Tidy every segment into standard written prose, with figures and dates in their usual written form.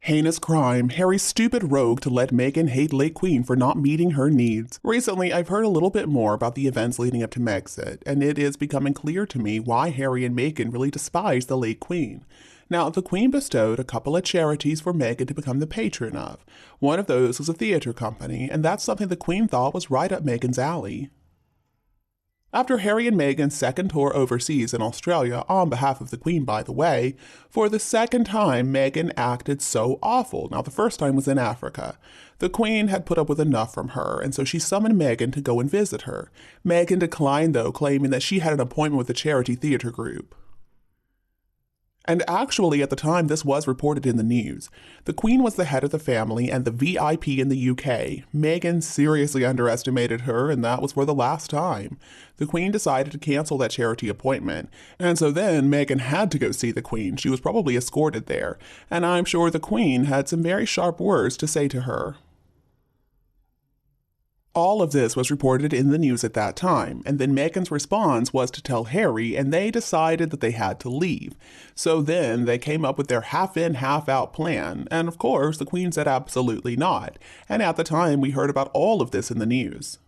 Heinous crime. Harry's stupid rogue to let Meghan hate late Queen for not meeting her needs. Recently, I've heard a little bit more about the events leading up to Megxit, and it is becoming clear to me why Harry and Meghan really despise the late Queen. Now, the Queen bestowed a couple of charities for Meghan to become the patron of. One of those was a theater company, and that's something the Queen thought was right up Meghan's alley. After Harry and Meghan's second tour overseas in Australia, on behalf of the Queen by the way, for the second time Meghan acted so awful. Now the first time was in Africa. The Queen had put up with enough from her, and so she summoned Meghan to go and visit her. Meghan declined though, claiming that she had an appointment with the charity theater group. And actually, at the time this was reported in the news, the Queen was the head of the family and the VIP in the UK. Meghan seriously underestimated her, and that was for the last time. The Queen decided to cancel that charity appointment, and so then Meghan had to go see the Queen. She was probably escorted there, and I'm sure the Queen had some very sharp words to say to her. All of this was reported in the news at that time, and then Meghans Response was to tell Harry, and they decided that they had to leave. So then they came up with their half-in, half-out plan, and of course the Queen said absolutely not, and at the time we heard about all of this in the news.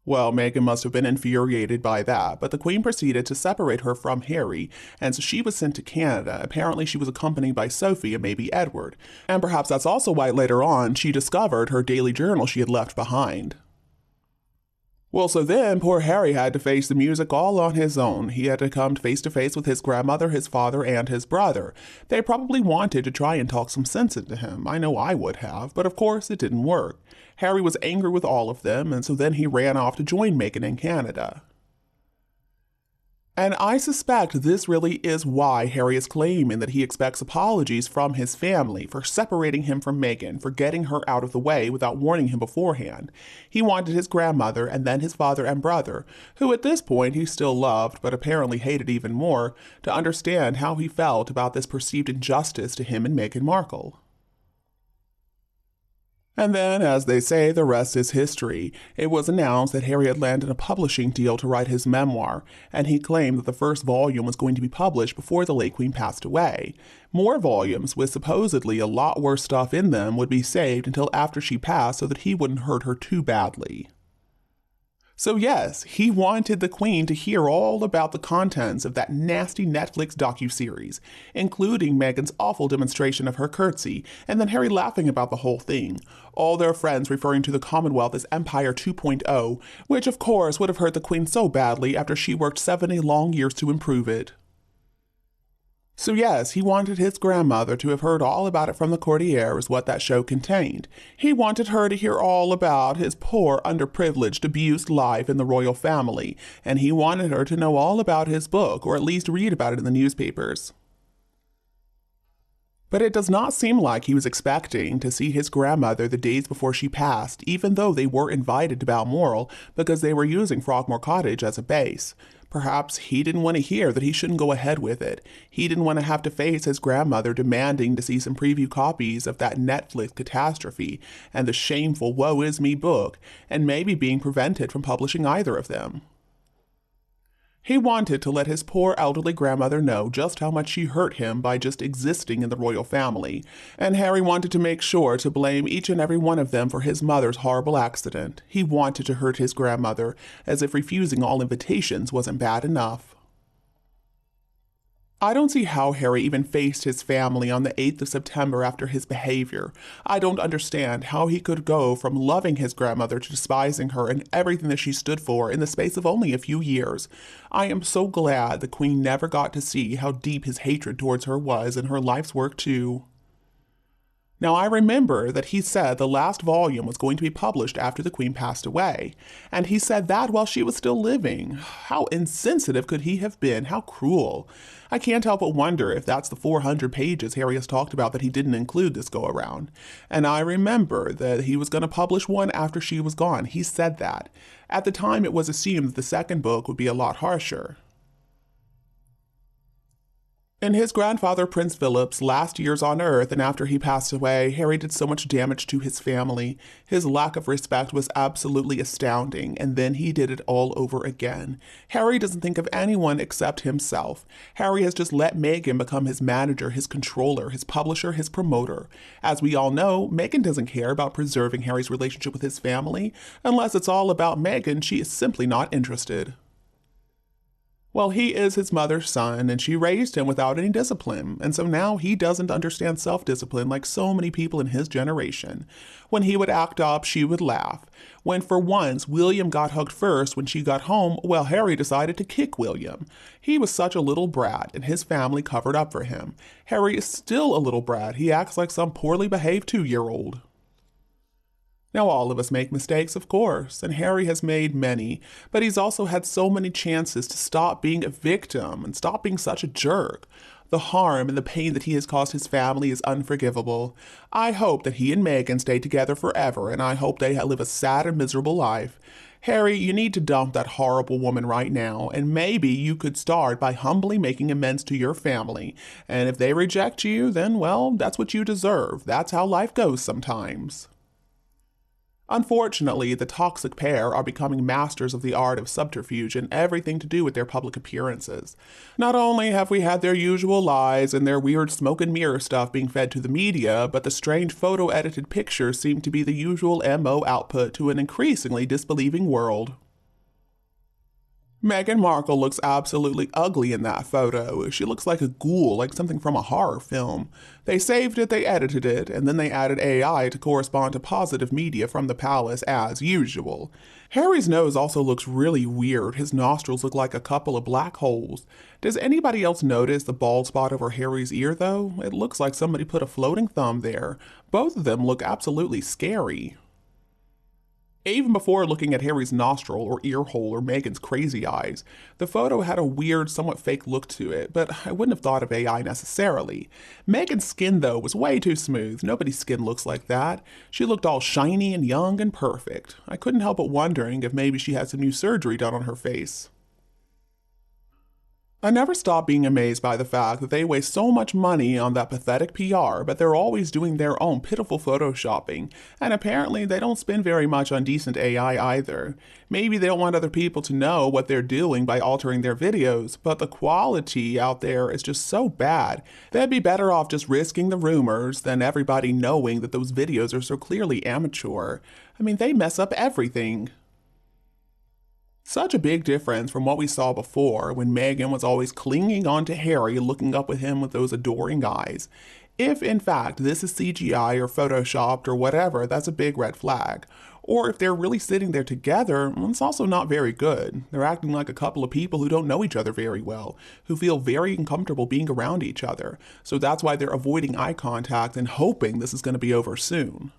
Well, Meghan must have been infuriated by that, but the Queen proceeded to separate her from Harry, and so she was sent to Canada. Apparently she was accompanied by Sophie and maybe Edward, and perhaps that's also why later on she discovered her daily journal she had left behind. Well, so then poor Harry had to face the music all on his own. He had to come face to face with his grandmother, his father, and his brother. They probably wanted to try and talk some sense into him. I know I would have, but of course it didn't work. Harry was angry with all of them, and so then he ran off to join Meghan in Canada. And I suspect this really is why Harry is claiming that he expects apologies from his family for separating him from Meghan, for getting her out of the way without warning him beforehand. He wanted his grandmother and then his father and brother, who at this point he still loved but apparently hated even more, to understand how he felt about this perceived injustice to him and Meghan Markle. And then, as they say, the rest is history. It was announced that Harry had landed a publishing deal to write his memoir, and he claimed that the first volume was going to be published before the late Queen passed away. More volumes, with supposedly a lot worse stuff in them, would be saved until after she passed so that he wouldn't hurt her too badly. So yes, he wanted the Queen to hear all about the contents of that nasty Netflix docuseries, including Meghan's awful demonstration of her curtsy, and then Harry laughing about the whole thing. All their friends referring to the Commonwealth as Empire 2.0, which of course would have hurt the Queen so badly after she worked 70 long years to improve it. So yes, he wanted his grandmother to have heard all about it from the courtiers, what that show contained. He wanted her to hear all about his poor, underprivileged, abused life in the royal family, and he wanted her to know all about his book, or at least read about it in the newspapers. But it does not seem like he was expecting to see his grandmother the days before she passed, even though they were invited to Balmoral because they were using Frogmore Cottage as a base. Perhaps he didn't want to hear that he shouldn't go ahead with it. He didn't want to have to face his grandmother demanding to see some preview copies of that Netflix catastrophe and the shameful Woe Is Me book, and maybe being prevented from publishing either of them. He wanted to let his poor elderly grandmother know just how much she hurt him by just existing in the royal family, and Harry wanted to make sure to blame each and every one of them for his mother's horrible accident. He wanted to hurt his grandmother, as if refusing all invitations wasn't bad enough. I don't see how Harry even faced his family on the 8th of September after his behavior. I don't understand how he could go from loving his grandmother to despising her and everything that she stood for in the space of only a few years. I am so glad the Queen never got to see how deep his hatred towards her was in her life's work too. Now, I remember that he said the last volume was going to be published after the Queen passed away, and he said that while she was still living. How insensitive could he have been? How cruel. I can't help but wonder if that's the 400 pages Harry has talked about that he didn't include this go-around. And I remember that he was going to publish one after she was gone. He said that. At the time, it was assumed that the second book would be a lot harsher. In his grandfather, Prince Philip's last years on Earth and after he passed away, Harry did so much damage to his family. His lack of respect was absolutely astounding, and then he did it all over again. Harry doesn't think of anyone except himself. Harry has just let Meghan become his manager, his controller, his publisher, his promoter. As we all know, Meghan doesn't care about preserving Harry's relationship with his family. Unless it's all about Meghan, she is simply not interested. Well, he is his mother's son, and she raised him without any discipline, and so now he doesn't understand self-discipline like so many people in his generation. When he would act up, she would laugh. When for once William got hugged first when she got home, well, Harry decided to kick William. He was such a little brat, and his family covered up for him. Harry is still a little brat. He acts like some poorly behaved 2-year-old. Now, all of us make mistakes, of course, and Harry has made many, but he's also had so many chances to stop being a victim and stop being such a jerk. The harm and the pain that he has caused his family is unforgivable. I hope that he and Meghan stay together forever, and I hope they live a sad and miserable life. Harry, you need to dump that horrible woman right now, and maybe you could start by humbly making amends to your family. And if they reject you, then, well, that's what you deserve. That's how life goes sometimes. Unfortunately, the toxic pair are becoming masters of the art of subterfuge and everything to do with their public appearances. Not only have we had their usual lies and their weird smoke and mirror stuff being fed to the media, but the strange photo-edited pictures seem to be the usual MO output to an increasingly disbelieving world. Meghan Markle looks absolutely ugly in that photo. She looks like a ghoul, like something from a horror film. They saved it, they edited it, and then they added AI to correspond to positive media from the palace as usual. Harry's nose also looks really weird. His nostrils look like a couple of black holes. Does anybody else notice the bald spot over Harry's ear, though? It looks like somebody put a floating thumb there. Both of them look absolutely scary. Even before looking at Harry's nostril or ear hole or Meghan's crazy eyes, the photo had a weird, somewhat fake look to it, but I wouldn't have thought of AI necessarily. Meghan's skin, though, was way too smooth. Nobody's skin looks like that. She looked all shiny and young and perfect. I couldn't help but wondering if maybe she had some new surgery done on her face. I never stop being amazed by the fact that they waste so much money on that pathetic PR, but they're always doing their own pitiful photoshopping, and apparently they don't spend very much on decent AI either. Maybe they don't want other people to know what they're doing by altering their videos, but the quality out there is just so bad. They'd be better off just risking the rumors than everybody knowing that those videos are so clearly amateur. I mean, they mess up everything. Such a big difference from what we saw before, when Meghan was always clinging on to Harry, looking up at him with those adoring eyes. If, in fact, this is CGI or photoshopped or whatever, that's a big red flag. Or if they're really sitting there together, it's also not very good. They're acting like a couple of people who don't know each other very well, who feel very uncomfortable being around each other. So that's why they're avoiding eye contact and hoping this is going to be over soon.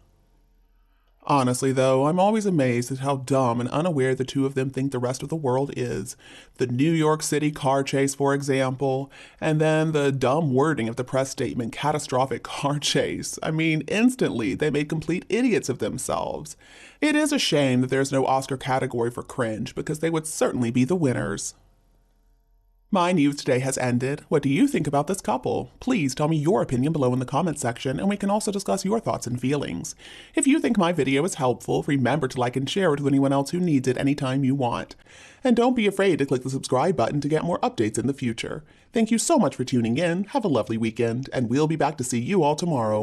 Honestly, though, I'm always amazed at how dumb and unaware the two of them think the rest of the world is. The New York City car chase, for example, and then the dumb wording of the press statement, catastrophic car chase. I mean, instantly, they made complete idiots of themselves. It is a shame that there's no Oscar category for cringe, because they would certainly be the winners. My news today has ended. What do you think about this couple? Please tell me your opinion below in the comments section, and we can also discuss your thoughts and feelings. If you think my video is helpful, remember to like and share it with anyone else who needs it anytime you want. And don't be afraid to click the subscribe button to get more updates in the future. Thank you so much for tuning in, have a lovely weekend, and we'll be back to see you all tomorrow.